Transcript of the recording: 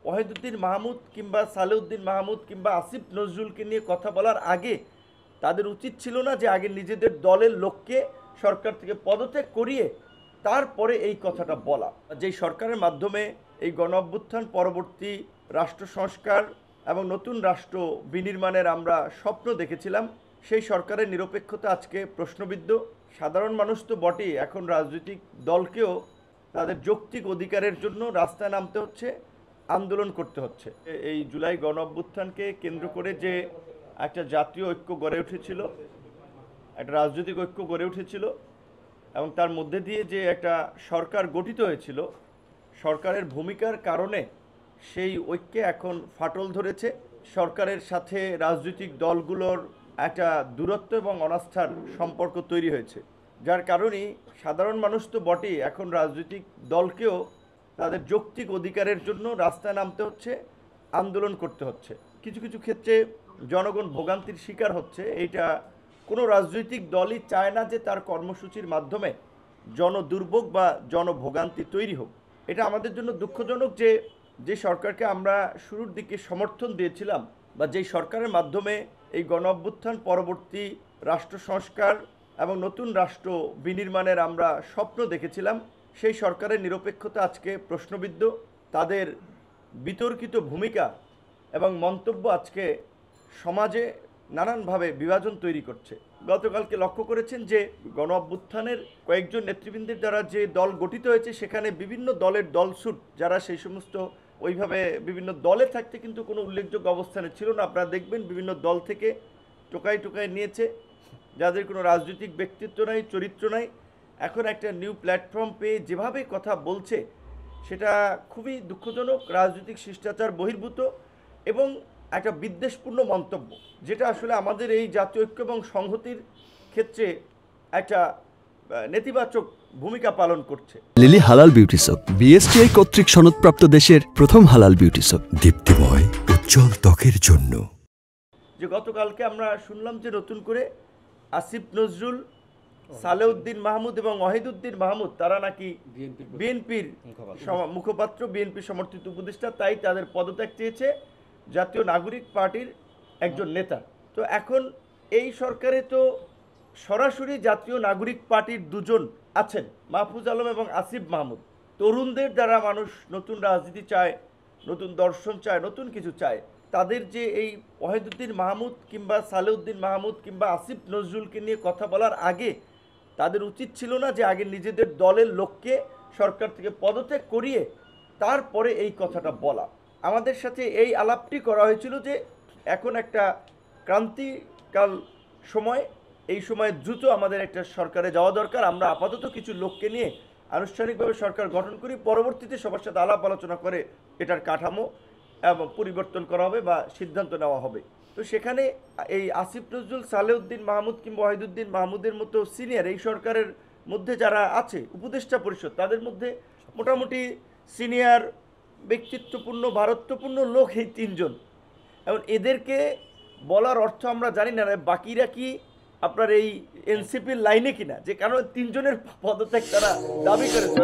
ওয়াহিদুদ্দিন মাহমুদ কিংবা সালেউদ্দিন মাহমুদ কিংবা আসিফ নজরুলকে নিয়ে কথা বলার আগে তাদের উচিত ছিল না যে আগে নিজেদের দলের লোককে সরকার থেকে পদত্যাগ করিয়ে তারপরে এই কথাটা বলা। যেই সরকারের মাধ্যমে এই গণ অভ্যুত্থান পরবর্তী রাষ্ট্র সংস্কার এবং নতুন রাষ্ট্র বিনির্মাণের আমরা স্বপ্ন দেখেছিলাম, সেই সরকারের নিরপেক্ষতা আজকে প্রশ্নবিদ্ধ। সাধারণ মানুষ তো বটেই, এখন রাজনৈতিক দলকেও তাদের যৌক্তিক অধিকারের জন্য রাস্তায় নামতে হচ্ছে, আন্দোলন করতে হচ্ছে। এই জুলাই গণ অভ্যুত্থানকে কেন্দ্র করে যে একটা জাতীয় ঐক্য গড়ে উঠেছিল, একটা রাজনৈতিক ঐক্য গড়ে উঠেছিল এবং তার মধ্যে দিয়ে যে একটা সরকার গঠিত হয়েছিল, সরকারের ভূমিকার কারণে সেই ঐক্যে এখন ফাটল ধরেছে। সরকারের সাথে রাজনৈতিক দলগুলোর একটা দূরত্ব এবং অনাস্থার সম্পর্ক তৈরি হয়েছে, যার কারণেই সাধারণ মানুষ তো বটেই, এখন রাজনৈতিক দলকেও তাদের যৌক্তিক অধিকারের জন্য রাস্তায় নামতে হচ্ছে, আন্দোলন করতে হচ্ছে। কিছু কিছু ক্ষেত্রে জনগণ ভোগান্তির শিকার হচ্ছে। এইটা কোনো রাজনৈতিক দলই চায় না যে তার কর্মসূচির মাধ্যমে জনদুর্ভোগ বা জনভোগান্তি তৈরি হোক। এটা আমাদের জন্য দুঃখজনক যে সরকারকে আমরা শুরুর দিকে সমর্থন দিয়েছিলাম বা যেই সরকারের মাধ্যমে এই গণ অভ্যুত্থান পরবর্তী রাষ্ট্র সংস্কার এবং নতুন রাষ্ট্র বিনির্মাণের আমরা স্বপ্ন দেখেছিলাম, সেই সরকারের নিরপেক্ষতা আজকে প্রশ্নবিদ্ধ। তাদের বিতর্কিত ভূমিকা এবং মন্তব্য আজকে সমাজে নানানভাবে বিভাজন তৈরি করছে। গতকালকে লক্ষ্য করেছেন যে গণ অভ্যুত্থানের কয়েকজন নেতৃবৃন্দের দ্বারা যে দল গঠিত হয়েছে, সেখানে বিভিন্ন দলের দলছুট যারা সেই সমস্ত ওইভাবে বিভিন্ন দলে থাকতে কিন্তু কোনো উল্লেখযোগ্য অবস্থানে ছিল না। আপনারা দেখবেন বিভিন্ন দল থেকে টোকাই টোকাই নিয়েছে, যাদের কোনো রাজনৈতিক ব্যক্তিত্ব নাই, চরিত্র নাই। এখন একটা নিউ প্ল্যাটফর্ম পেয়ে যেভাবে কথা বলছে, সেটা খুবই দুঃখজনক, রাজনৈতিক শিষ্টাচার বহির্ভূত এবং একটা বিদ্বেষপূর্ণ মন্তব্য, যেটা আসলে আমাদের এই জাতীয় ঐক্য এবং সংহতির ক্ষেত্রে একটা নেতিবাচক ভূমিকা পালন করছে। লিলি হালাল বিউটি সোপ, বিএসটিআই কর্তৃক সনদপ্রাপ্ত দেশের প্রথম হালাল বিউটি সোপ, দীপ্তিময় উজ্জ্বল ত্বকের জন্য। যে গতকালকে আমরা শুনলাম যে নতুন করে আসিফ নজরুল, সালেউদ্দিন মাহমুদ এবং ওয়াহিদুদ্দিন মাহমুদ তারা নাকি বিএনপির মুখপাত্র, বিএনপি সমর্থিত উপদেষ্টা, তাই তাদের পদত্যাগ চেয়েছে জাতীয় নাগরিক পার্টির একজন নেতা। তো এখন এই সরকারে তো সরাসরি জাতীয় নাগরিক পার্টির দুজন আছেন, মাহফুজ আলম এবং আসিফ মাহমুদ। তরুণদের দ্বারা মানুষ নতুন রাজনীতি চায়, নতুন দর্শন চায়, নতুন কিছু চায়। তাদের যে এই ওয়াহিদুদ্দিন মাহমুদ কিংবা সালেউদ্দিন মাহমুদ কিংবা আসিফ নজরুলকে নিয়ে কথা বলার আগে তাদের উচিত ছিল না যে আগে নিজেদের দলের লোককে সরকার থেকে পদত্যাগ করিয়ে তারপরে এই কথাটা বলা। আমাদের সাথে এই আলাপটি করা হয়েছিল যে এখন একটা ক্রান্তিকাল সময়, এই সময় দ্রুত আমাদের একটা সরকারে যাওয়া দরকার। আমরা আপাতত কিছু লোককে নিয়ে আনুষ্ঠানিকভাবে সরকার গঠন করি, পরবর্তীতে সবার সাথে আলাপ আলোচনা করে এটার কাঠামো এবং পরিবর্তন করা হবে বা সিদ্ধান্ত নেওয়া হবে। তো সেখানে এই আসিফ নজরুল, সালেউদ্দিন মাহমুদ কিংবা ওয়াহিদুদ্দিন মাহমুদের মতো সিনিয়র এই সরকারের মধ্যে যারা আছে, উপদেষ্টা পরিষদ, তাদের মধ্যে মোটামুটি সিনিয়র ব্যক্তিত্বপূর্ণ ভারত্বপূর্ণ লোক এই তিনজন। এবং এদেরকে বলার অর্থ আমরা জানি না বাকিরা কি আপনার এই এনসিপির লাইনে কিনা, যে কারণে তিনজনের পদত্যাগ তারা দাবি করেছে।